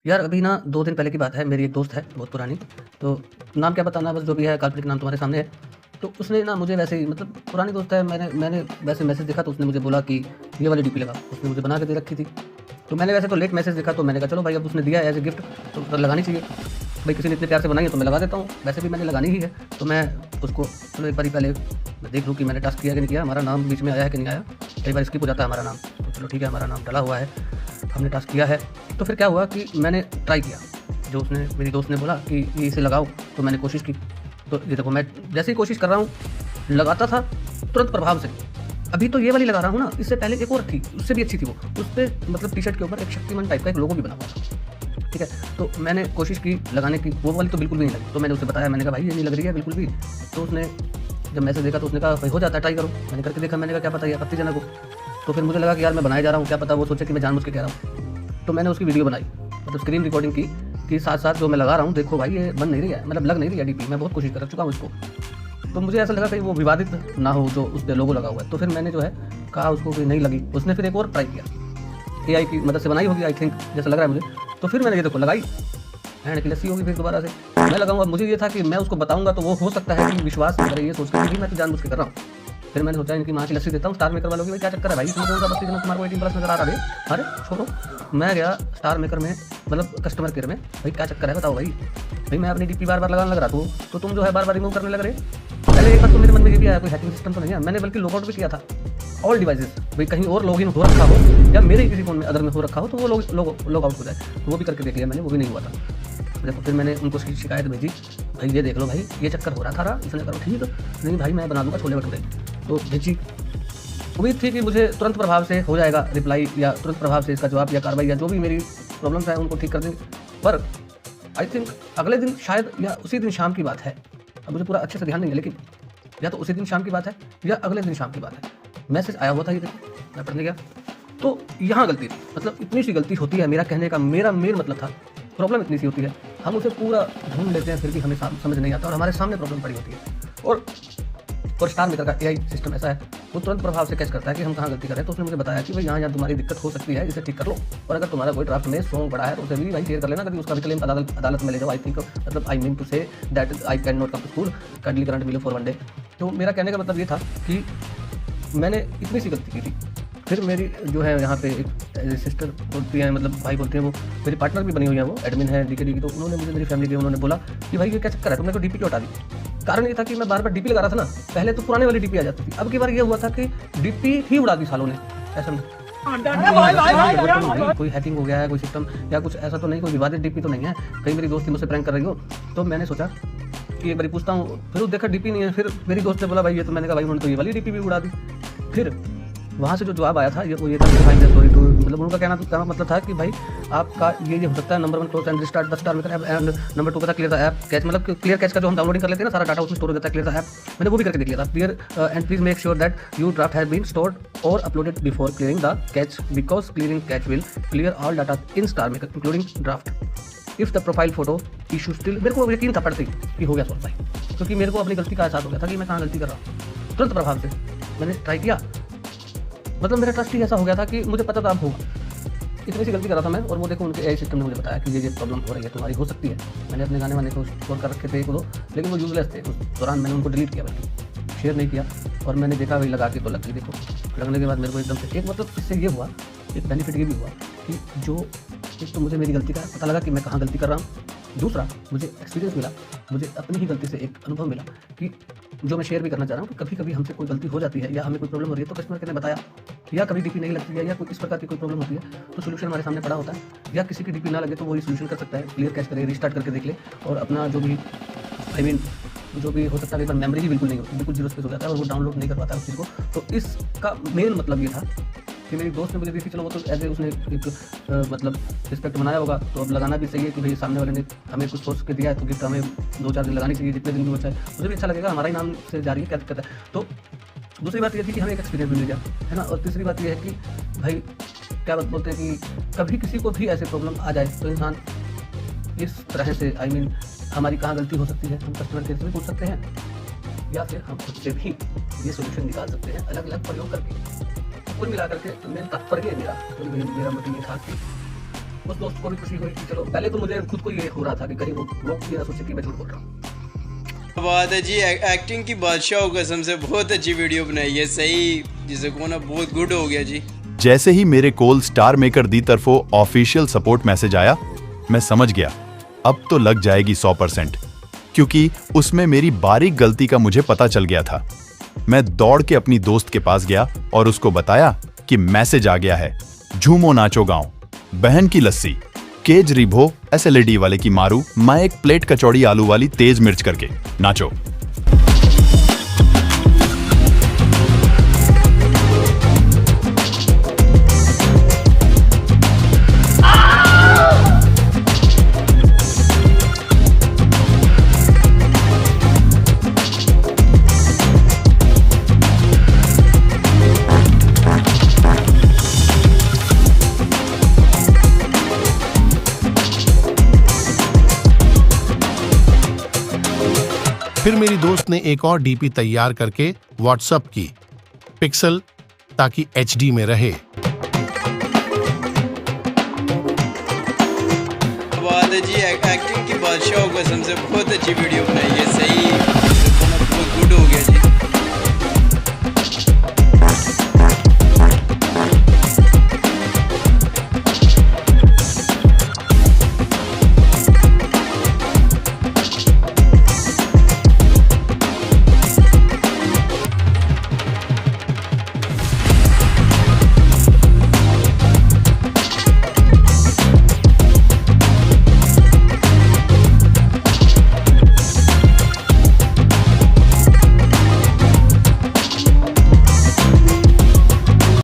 यार अभी ना 2 दिन पहले की बात है, मेरी एक दोस्त है बहुत पुरानी, तो नाम क्या बताना, बस जो भी है काल्पनिक नाम तुम्हारे सामने है। तो उसने ना मुझे वैसे ही, मतलब पुरानी दोस्त है, मैंने मैंने वैसे मैसेज देखा तो उसने मुझे बोला कि ये वाली डीपी लगा, उसने मुझे बना के दे रखी थी। तो मैंने वैसे तो लेट मैसेज देखा तो मैंने कहा चलो भाई, अब उसने दिया है एज ए गिफ्ट तो लगानी चाहिए। भाई किसी ने इतने प्यार से बनाई है तो मैं लगा देता हूँ, वैसे भी मैंने लगानी ही है। तो मैं उसको चलो एक बारी पहले मैं देख लूँ कि मैंने टास्क किया कि नहीं किया, हमारा नाम बीच में आया है कि नहीं आया। कई बार स्किप हो जाता है हमारा नाम, तो चलो ठीक है, हमारा नाम डला हुआ है, हमने टास्क किया है। तो फिर क्या हुआ कि मैंने ट्राई किया, जो उसने मेरी दोस्त ने बोला कि ये इसे लगाओ, तो मैंने कोशिश की। तो ये देखो, मैं जैसे ही कोशिश कर रहा हूँ लगाता था तुरंत प्रभाव से। अभी तो ये वाली लगा रहा हूँ ना, इससे पहले एक और थी, उससे भी अच्छी थी वो। उस पर मतलब टी शर्ट के ऊपर एक शक्तिमान टाइप का एक लोगो भी बना हुआ था, ठीक है। तो मैंने कोशिश की लगाने की, वो वाली तो बिल्कुल भी नहीं लगी। तो मैंने उसे बताया, मैंने कहा भाई ये नहीं लग रही है बिल्कुल भी। तो उसने जब मैसेज देखा तो उसने कहा भाई हो जाता है, ट्राई करो। मैंने करके देखा, मैंने कहा क्या पता ये आपत्तिजनक हो। तो फिर मुझे लगा कि यार मैं बनाया जा रहा हूँ, क्या पता वो सोचे कि मैं जानबूझ के कह रहा हूँ। तो मैंने उसकी वीडियो बनाई, मतलब स्क्रीन रिकॉर्डिंग की कि साथ साथ जो मैं लगा रहा हूँ देखो भाई ये बन नहीं रही है, मतलब लग नहीं रही है डीपी, मैं बहुत कोशिश कर चुका हूँ इसको। तो मुझे ऐसा लगा कि वो विवादित ना हो जो उस पर लोगो लगा हुआ है। तो फिर मैंने जो है कहा उसको कि नहीं लगी। उसने फिर एक और ट्राई किया, AI की मदद से बनाई होगी आई थिंक, जैसा लग रहा है मुझे। तो फिर मैंने ये देखो लगाई, हैंड की लस्सी होगी, फिर दोबारा से मैं लगाऊंगा। मुझे ये था कि मैं उसको बताऊंगा तो वो हो सकता है कि विश्वास करे, ये सोच के कि मैं तो जानबूझ के कर रहा हूँ। फिर मैंने सोचा इनकी माँ की लस्सी देता हूँ, स्टार मेकर वालों की, भाई क्या चक्कर है भाई, इसमें कौन सा बस्ती तुम्हारे को 18+ नजर आ रहा है। अरे छोड़ो, मैं गया स्टार मेकर में, मतलब कस्टमर केयर में, भाई क्या चक्कर है बताओ भाई। भाई मैं अपनी डीपी बार बार लगाने लग रहा था, तो तुम जो है बार बार रिमूव करने लग रहे। पहले एक बार तो मेरे मन में ये भी आया कोई हैकिंग सिस्टम तो नहीं है, मैंने बल्कि लॉगआउट भी किया था ऑल डिवाइसेस, भाई कहीं और लॉगिन हो रखा हो या मेरे किसी फोन में अदर में हो रखा हो तो वो लॉग आउट हो जाए। तो वो भी करके देख लिया मैंने, वो भी नहीं हुआ था। देखो फिर मैंने उनको शिकायत भेजी, भाई ये देख लो भाई ये चक्कर हो रहा था। इसने करो ठीक, नहीं भाई मैं बना दूंगा छोले भटूरे। तो भेजी, उम्मीद थी कि मुझे तुरंत प्रभाव से हो जाएगा रिप्लाई, या तुरंत प्रभाव से इसका जवाब या कार्रवाई या जो भी मेरी प्रॉब्लम्स है उनको ठीक कर देंगे। पर आई थिंक अगले दिन शायद या उसी दिन शाम की बात है, अब मुझे पूरा अच्छे से ध्यान नहीं है, लेकिन या तो उसी दिन शाम की बात है या अगले दिन शाम की बात है। मैसेज आया हुआ था, ये देखो मैं पढ़ने गया तो यहाँ गलती थी, मतलब इतनी सी गलती होती है। मेरा कहने का मेरा मेन मतलब था, प्रॉब्लम इतनी सी होती है, हम उसे पूरा ढूंढ लेते हैं फिर भी हमें समझ नहीं आता और हमारे सामने प्रॉब्लम पड़ी होती है। और स्टार मेकर का AI सिस्टम ऐसा है, वो तुरंत प्रभाव से कैच करता है कि हम कहाँ गलती कर रहे हैं। तो उसने मुझे बताया कि भाई यहाँ यहाँ तुम्हारी दिक्कत हो सकती है, इसे ठीक कर लो। और अगर तुम्हारा कोई ड्राफ्ट में सॉन्ग पड़ा है तो उसे भी भाई शेयर कर लेना, कभी उसका भी क्लेम अदालत में ले जाओ। आई थिंक मतलब I mean to say that I can not come to school, kindly grant leave for 1 day. तो मेरा कहने का मतलब ये था कि मैंने इतनी सी गलती की थी। फिर मेरी जो है यहाँ पे एक सिस्टर बोलती है, मतलब भाई बोलते हैं, वो मेरी पार्टनर भी बनी हुई है, वो एडमिन है DKD की। तो उन्होंने मुझे, मेरी फैमिली के, उन्होंने बोला कि भाई ये क्या चक्कर है, तुमने तो डीपी क्यों हटा दी। कारण ये था कि मैं बार बार डीपी लगा रहा था ना, पहले तो पुराने वाली डीपी आ जाती थी, अब की बार ये हुआ था कि डीपी ही उड़ा दी सालों ने। ऐसा नहीं कोई हैकिंग हो गया है, कोई सिस्टम या कुछ ऐसा तो नहीं, कोई विवादित डीपी तो नहीं है, कहीं मेरी दोस्ती मुझसे प्रैंक कर रही हो। तो मैंने सोचा कि एक बार पूछता हूँ, फिर देखा डीपी नहीं है। फिर मेरी दोस्त ने बोला भाई ये तो, मैंने कहा भाई उन्होंने तो ये वाली डीपी भी उड़ा दी। फिर वहाँ से जो जवाब आया था वो ये था कि फाइंड द स्टोरी टू, मतलब उनका कहना मतलब था कि भाई आपका ये हो सकता है, number 1 close and restart the star maker app, and number 2 का था क्लियर द ऐप कैच, मतलब क्लियर कैच का जो हम डाउनलोडिंग कर लेते हैं ना, सारा डाटा उसमें स्टोर हो जाता है, क्लियर द ऐप। मैंने वो भी करके देख लिया था। Clear and please make sure that your draft has been stored or uploaded before clearing the cache, because clearing cache will clear all data in StarMaker including draft. If the profile photo issue still, मेरे को यकीन था पड़ते ही कि हो गया solve भाई, क्योंकि मेरे को अपनी गलती का एहसास हो गया था कि मैं कहाँ गलती कर रहा हूँ। तुरंत प्रभाव से मैंने ट्राई किया, मतलब मेरा ट्रस्ट ही ऐसा हो गया था कि मुझे पता था अब होगा। इतनी सी गलती कर रहा था मैं, और वो देखो उनके AI सिस्टम ने मुझे बताया कि ये प्रॉब्लम हो रही है तुम्हारी, हो सकती है। मैंने अपने गाने वाने को स्टोर कर रखे थे 1-2, लेकिन वो यूजलेस थे। उस दौरान मैंने उनको डिलीट किया, बल्कि शेयर नहीं किया। और मैंने देखा भाई लगा के तो लग गई। देखो लगने के बाद मेरे को एकदम से एक, मतलब इससे ये हुआ, एक बेनिफिट ये भी हुआ कि जो एक तो मुझे मेरी गलती का पता लगा कि मैं कहाँ गलती कर रहा हूँ, दूसरा मुझे एक्सपीरियंस मिला, मुझे अपनी ही गलती से एक अनुभव मिला कि जो मैं शेयर भी करना चाह रहा हूँ कि कभी कभी हमसे कोई गलती हो जाती है या हमें कोई प्रॉब्लम हो रही है, तो कस्टमर केयर ने बताया, या कभी डीपी नहीं लगती है या कोई इस प्रकार की कोई प्रॉब्लम होती है तो सोल्यूशन हमारे सामने पड़ा होता है। या किसी की डीपी ना लगे तो वही सोल्यूशन कर सकता है, क्लियर कैच करे, रिस्टार्ट करके देख ले, और अपना जो भी आई मीन जो भी हो सकता है, एक बार मेमोरी ही बिल्कुल नहीं होती, बिल्कुल 0 स्पेस हो जाता है और वो डाउनलोड नहीं कर पाता है उस चीज़ को। तो इसका मेन मतलब ये था कि मेरी दोस्त ने मुझे दी थी, चलो वो तो ऐसे उसने एक मतलब रिस्पेक्ट बनाया होगा, तो अब लगाना भी सही है कि भाई सामने वाले ने हमें कुछ सोच के दिया है तो गिफ्ट हमें 2-4 दिन लगानी चाहिए, जितने दिन भी बचा है मुझे भी अच्छा लगेगा, हमारा ही नाम से जारी है, क्या दिक्कत है। तो दूसरी बात ये थी कि हमें एक एक्सपीरियंस भी मिल गया, है ना। और तीसरी बात ये है कि भाई क्या बात बोलते हैं कि कभी किसी को भी ऐसे प्रॉब्लम आ जाए तो इंसान इस तरह से आई मीन हमारी कहाँ गलती हो सकती है हम कस्टमर केयर से भी पूछ सकते हैं, या फिर हम खुद से भी ये सोल्यूशन निकाल सकते हैं अलग अलग प्रयोग करके। कुल मिला करके मेरा तात्पर्य मेरा मतलब ये था कि उस दोस्त को भी खुशी हुई कि चलो, पहले तो मुझे खुद को ये हो रहा था कि कहीं वो ये ना सोचे कि मैं झूठ बोल रहा हूँ। बात है जी, एक्टिंग की बादशाह हो कसम से, बहुत अच्छी वीडियो बनाई है, सही जिसे को ना बहुत गुड हो गया जी। जैसे ही मेरे कॉल स्टार मेकर दी तरफों ऑफिशियल सपोर्ट मैसेज आया, मैं समझ गया अब तो लग जाएगी 100%, क्योंकि उसमें मेरी बारीक गलती का मुझे पता चल गया था। मैं दौड़ के अपनी दोस्त के पास गया और उसको बताया कि मैसेज आ गया है, झूमो नाचो गांव, बहन की लस्सी, केज रिभो SLD वाले की मारू, मैं एक प्लेट कचौड़ी आलू वाली तेज मिर्च करके नाचो। फिर मेरी दोस्त ने एक और डीपी तैयार करके व्हाट्सएप की, पिक्सल, ताकि HD में रहे। बात है जी, एक्टिंग की बादशाह हो कसम से, बहुत अच्छी वीडियो बनाई है, सही बहुत गुड हो गया जी।